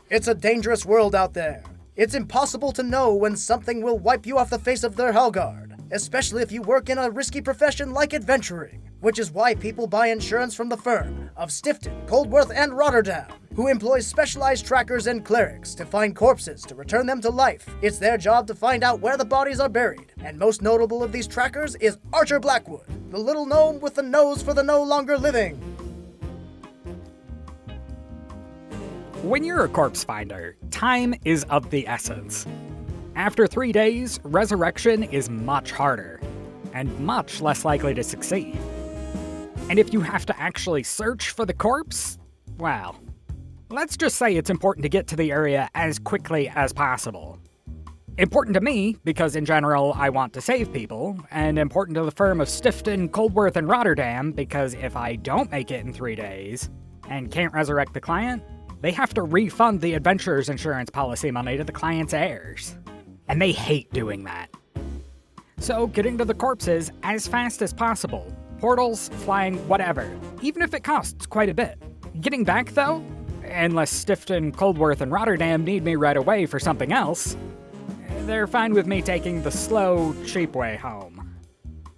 It's a dangerous world out there. It's impossible to know when something will wipe you off the face of their Helgard, especially if you work in a risky profession like adventuring, which is why people buy insurance from the firm of Stifton, Coldworth, and Rotterdam, who employs specialized trackers and clerics to find corpses to return them to life. It's their job to find out where the bodies are buried, and most notable of these trackers is Archer Blackwood, the little gnome with the nose for the no longer living. When you're a corpse finder, time is of the essence. After 3 days, resurrection is much harder, and much less likely to succeed. And if you have to actually search for the corpse, well, let's just say it's important to get to the area as quickly as possible. Important to me, because in general I want to save people, and important to the firm of Stifton, Coldworth, and Rotterdam, because if I don't make it in 3 days, and can't resurrect the client, they have to refund the adventurer's insurance policy money to the client's heirs. And they hate doing that. So getting to the corpses as fast as possible. Portals, flying, whatever. Even if it costs quite a bit. Getting back, though, unless Stifton, Coldworth, and Rotterdam need me right away for something else, they're fine with me taking the slow, cheap way home.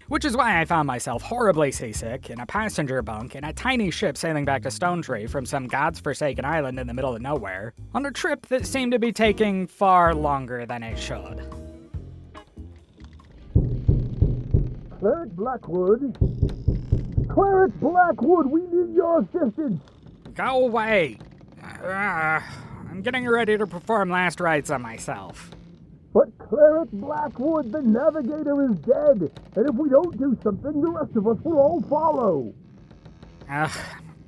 Which is why I found myself horribly seasick in a passenger bunk in a tiny ship sailing back to Stone Tree from some god's-forsaken island in the middle of nowhere, on a trip that seemed to be taking far longer than it should. Cleric Blackwood? Cleric Blackwood, we need your assistance! Go away! I'm getting ready to perform last rites on myself. But Cleric Blackwood, the navigator is dead, and if we don't do something, the rest of us will all follow.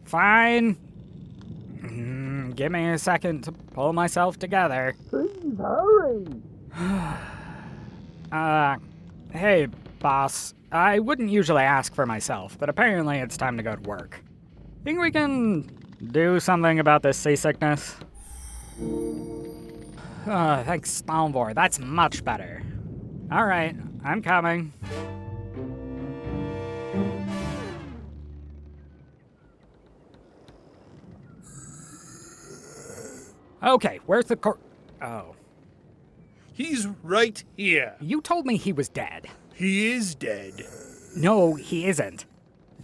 Fine. Give me a second to pull myself together. Please hurry! Hey, boss. I wouldn't usually ask for myself, but apparently it's time to go to work. Think we can do something about this seasickness? Thanks, Stonebor. That's much better. Alright, I'm coming. Okay, where's the Oh. He's right here. You told me he was dead. He is dead. No, he isn't.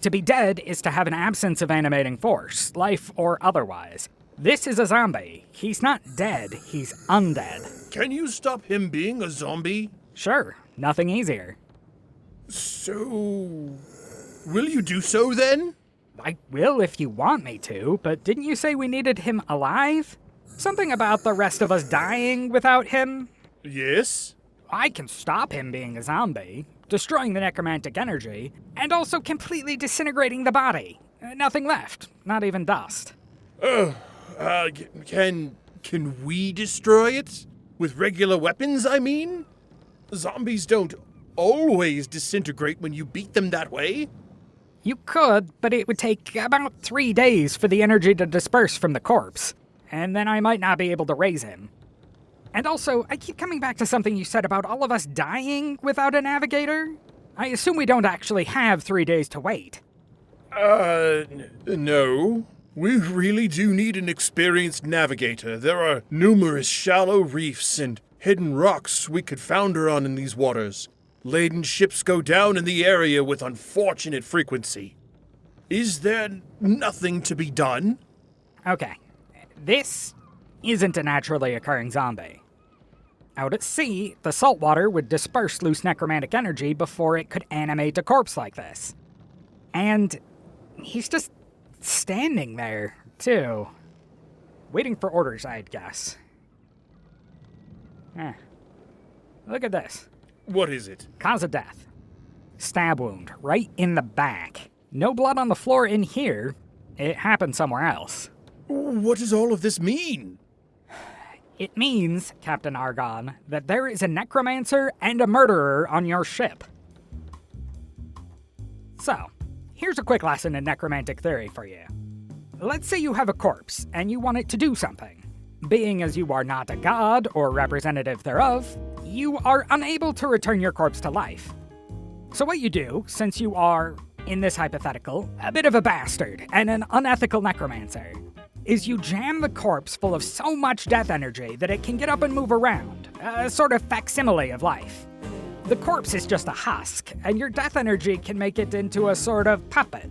To be dead is to have an absence of animating force, life or otherwise. This is a zombie. He's not dead, he's undead. Can you stop him being a zombie? Sure, nothing easier. So, will you do so then? I will if you want me to, but didn't you say we needed him alive? Something about the rest of us dying without him? Yes. I can stop him being a zombie, destroying the necromantic energy, and also completely disintegrating the body. Nothing left, not even dust. Can we destroy it? With regular weapons, I mean? Zombies don't always disintegrate when you beat them that way. You could, but it would take about 3 days for the energy to disperse from the corpse, and then I might not be able to raise him. And also, I keep coming back to something you said about all of us dying without a navigator. I assume we don't actually have 3 days to wait. No. We really do need an experienced navigator. There are numerous shallow reefs and hidden rocks we could founder on in these waters. Laden ships go down in the area with unfortunate frequency. Is there nothing to be done? Okay. This isn't a naturally occurring zombie. Out at sea, the salt water would disperse loose necromantic energy before it could animate a corpse like this. And he's just standing there, too. Waiting for orders, I'd guess. Look at this. What is it? Cause of death. Stab wound, right in the back. No blood on the floor in here. It happened somewhere else. What does all of this mean? It means, Captain Argon, that there is a necromancer and a murderer on your ship. So, here's a quick lesson in necromantic theory for you. Let's say you have a corpse, and you want it to do something. Being as you are not a god or representative thereof, you are unable to return your corpse to life. So what you do, since you are, in this hypothetical, a bit of a bastard and an unethical necromancer, is you jam the corpse full of so much death energy that it can get up and move around, a sort of facsimile of life. The corpse is just a husk, and your death energy can make it into a sort of puppet.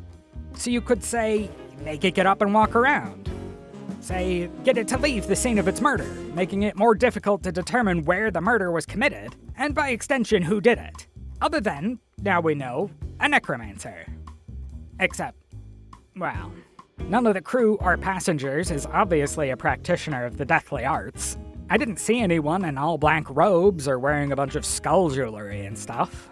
So you could say, make it get up and walk around. Say, get it to leave the scene of its murder, making it more difficult to determine where the murder was committed, and by extension, who did it. Other than, now we know, a necromancer. Except, well, none of the crew or passengers is obviously a practitioner of the deathly arts. I didn't see anyone in all black robes or wearing a bunch of skull jewelry and stuff.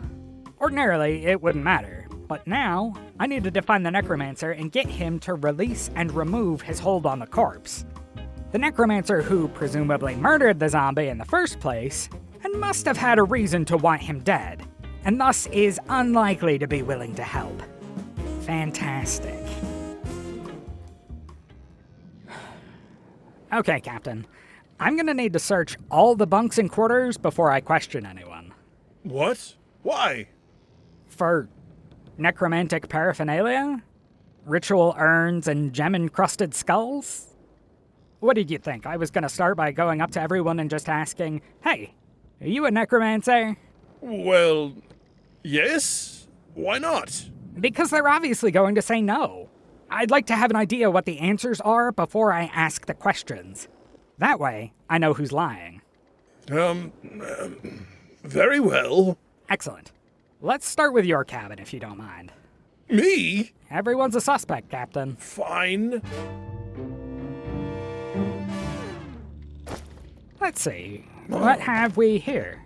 Ordinarily, it wouldn't matter, but now, I needed to find the necromancer and get him to release and remove his hold on the corpse. The necromancer who presumably murdered the zombie in the first place, and must have had a reason to want him dead, and thus is unlikely to be willing to help. Fantastic. Okay, Captain. I'm gonna need to search all the bunks and quarters before I question anyone. What? Why? For necromantic paraphernalia? Ritual urns and gem-encrusted skulls? What did you think? I was gonna start by going up to everyone and just asking, hey, are you a necromancer? Well, yes? Why not? Because they're obviously going to say no. I'd like to have an idea what the answers are before I ask the questions. That way, I know who's lying. Very well. Excellent. Let's start with your cabin, if you don't mind. Me? Everyone's a suspect, Captain. Fine. Let's see. What have we here?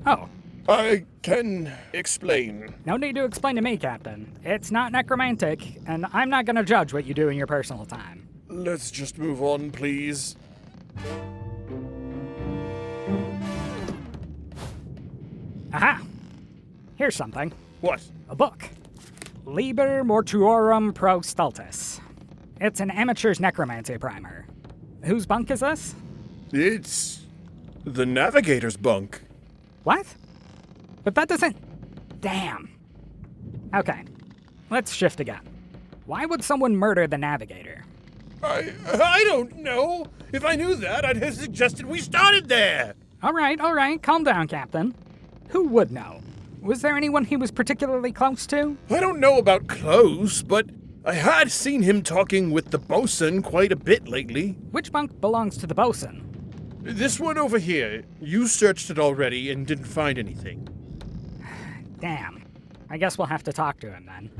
Oh, I can explain. no need to explain to me, Captain. It's not necromantic, and I'm not gonna judge what you do in your personal time. Let's just move on, please. Aha! Here's something. What? A book. Liber Mortuorum Pro Stultus. It's an amateur's necromancy primer. Whose bunk is this? It's the navigator's bunk. What? But that doesn't... Damn. Okay, let's shift again. Why would someone murder the navigator? I don't know. If I knew that, I'd have suggested we started there. All right, calm down, Captain. Who would know? Was there anyone he was particularly close to? I don't know about close, but I had seen him talking with the bosun quite a bit lately. Which bunk belongs to the bosun? This one over here. You searched it already and didn't find anything. Damn. I guess we'll have to talk to him then.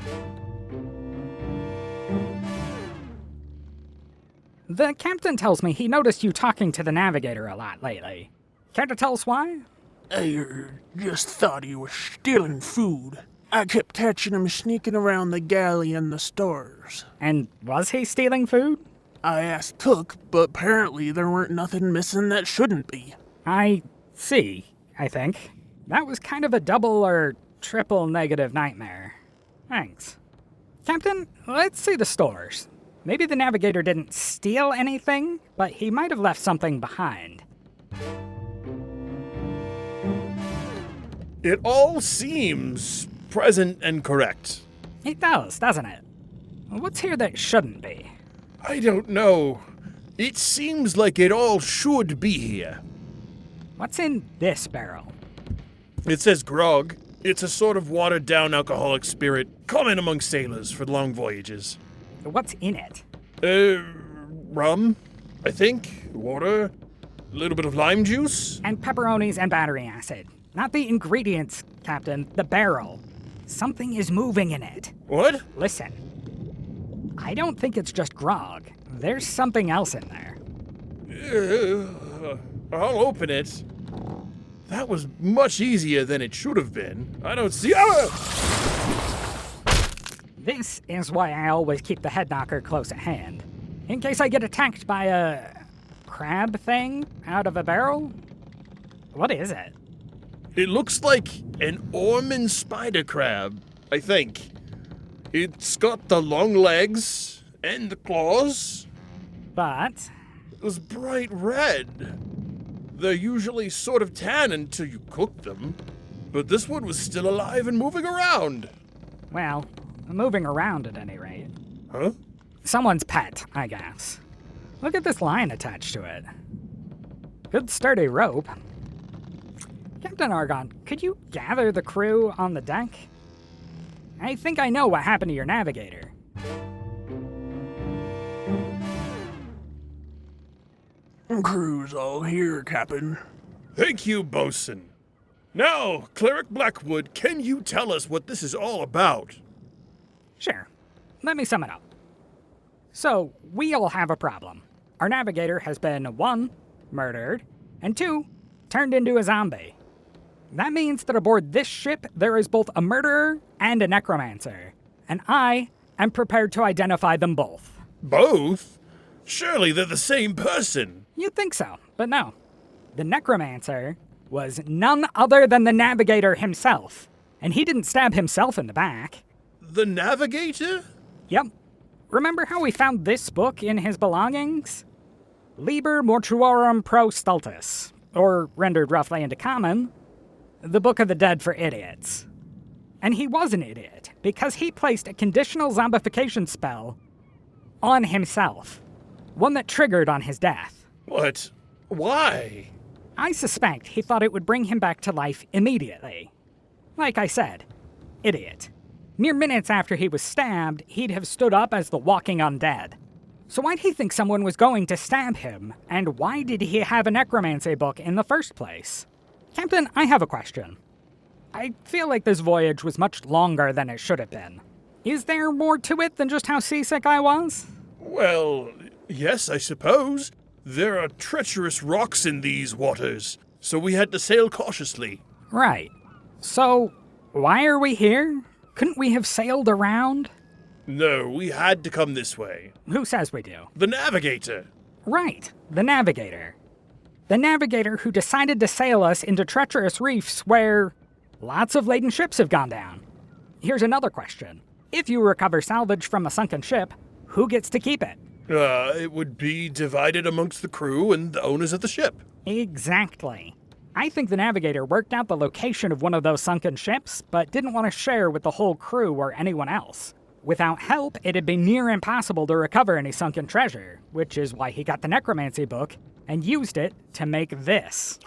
The captain tells me he noticed you talking to the navigator a lot lately. Care to tell us why? I just thought he was stealing food. I kept catching him sneaking around the galley and the stores. And was he stealing food? I asked Cook, but apparently there weren't nothing missing that shouldn't be. I see, I think. That was kind of a double or triple negative nightmare. Thanks. Captain, let's see the stores. Maybe the navigator didn't steal anything, but he might have left something behind. It all seems present and correct. It does, doesn't it? What's here that shouldn't be? I don't know. It seems like it all should be here. What's in this barrel? It says grog. It's a sort of watered-down alcoholic spirit common among sailors for long voyages. What's in it? Rum, I think. Water. A little bit of lime juice. And pepperonis and battery acid. Not the ingredients, Captain, the barrel. Something is moving in it. What? Listen. I don't think it's just grog. There's something else in there. I'll open it. That was much easier than it should have been. I don't see... This is why I always keep the head knocker close at hand. In case I get attacked by a crab thing out of a barrel? What is it? It looks like an Orman spider crab, I think. It's got the long legs and the claws. But It was bright red. They're usually sort of tan until you cook them. But this one was still alive and moving around. well, moving around at any rate. Huh? Someone's pet, I guess. Look at this line attached to it. Good sturdy rope. Captain Argon, could you gather the crew on the deck? I think I know what happened to your navigator. Crew's all here, Captain. Thank you, Bosun. Now, Cleric Blackwood, can you tell us what this is all about? Sure. Let me sum it up. So, we all have a problem. Our navigator has been 1, murdered, and 2, turned into a zombie. That means that aboard this ship, there is both a murderer and a necromancer. And I am prepared to identify them both. Both? Surely they're the same person. You'd think so, but no. The necromancer was none other than the navigator himself. And he didn't stab himself in the back. The navigator? Yep. Remember how we found this book in his belongings? Liber Mortuorum Pro Stultus, or rendered roughly into common, the Book of the Dead for Idiots. And he was an idiot, because he placed a conditional zombification spell on himself. One that triggered on his death. What? Why? I suspect he thought it would bring him back to life immediately. Like I said, idiot. Mere minutes after he was stabbed, he'd have stood up as the walking undead. So why'd he think someone was going to stab him, and why did he have a necromancy book in the first place? Captain, I have a question. I feel like this voyage was much longer than it should have been. Is there more to it than just how seasick I was? Well, yes, I suppose. There are treacherous rocks in these waters, so we had to sail cautiously. Right. So, why are we here? Couldn't we have sailed around? No, we had to come this way. Who says we do? The navigator. Right, the navigator. The navigator who decided to sail us into treacherous reefs where lots of laden ships have gone down. Here's another question. If you recover salvage from a sunken ship, who gets to keep it? It would be divided amongst the crew and the owners of the ship. Exactly. I think the navigator worked out the location of one of those sunken ships, but didn't want to share with the whole crew or anyone else. Without help, it'd be near impossible to recover any sunken treasure, which is why he got the necromancy book and used it to make this.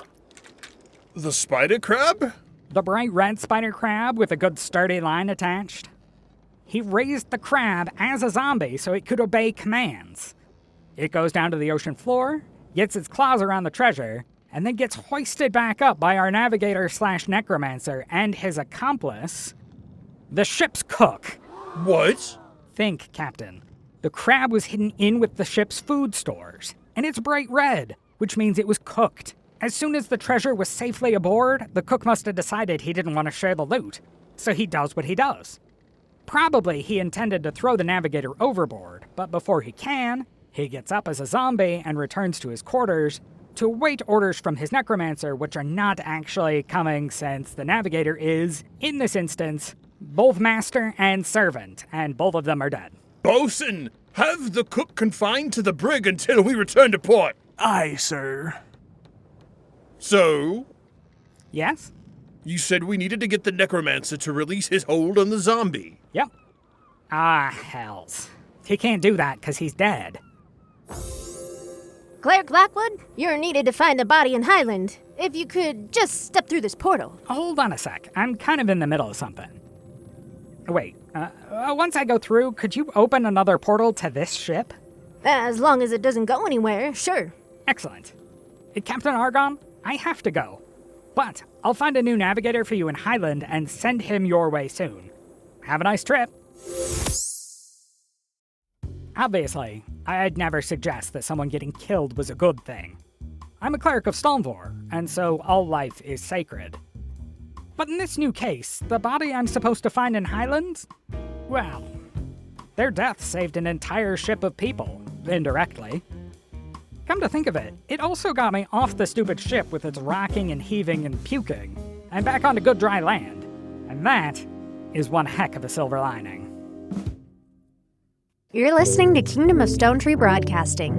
The spider crab? The bright red spider crab with a good sturdy line attached. He raised the crab as a zombie so it could obey commands. It goes down to the ocean floor, gets its claws around the treasure, and then gets hoisted back up by our navigator/necromancer and his accomplice, the ship's cook. What? Think, Captain. The crab was hidden in with the ship's food stores, and it's bright red, which means it was cooked. As soon as the treasure was safely aboard, the cook must have decided he didn't want to share the loot, so he does what he does. Probably he intended to throw the navigator overboard, but before he can, he gets up as a zombie and returns to his quarters to await orders from his necromancer, which are not actually coming since the navigator is, in this instance, both master and servant, and both of them are dead. Bosun, have the cook confined to the brig until we return to port. Aye, sir. So, Yes? you said we needed to get the necromancer to release his hold on the zombie. Yep. Ah, hells. He can't do that because he's dead. Cleric Blackwood, you're needed to find the body in Highland. If you could just step through this portal. Hold on a sec. I'm kind of in the middle of something. Wait, once I go through, could you open another portal to this ship? As long as it doesn't go anywhere, sure. Excellent. Captain Argon, I have to go. But I'll find a new navigator for you in Highland and send him your way soon. Have a nice trip. Obviously, I'd never suggest that someone getting killed was a good thing. I'm a cleric of Stonevor, and so all life is sacred. But in this new case, the body I'm supposed to find in Highland? Well, their death saved an entire ship of people, indirectly. Come to think of it, it also got me off the stupid ship with its rocking and heaving and puking, and back onto good dry land. And that is one heck of a silver lining. You're listening to Kingdom of Stone Tree Broadcasting.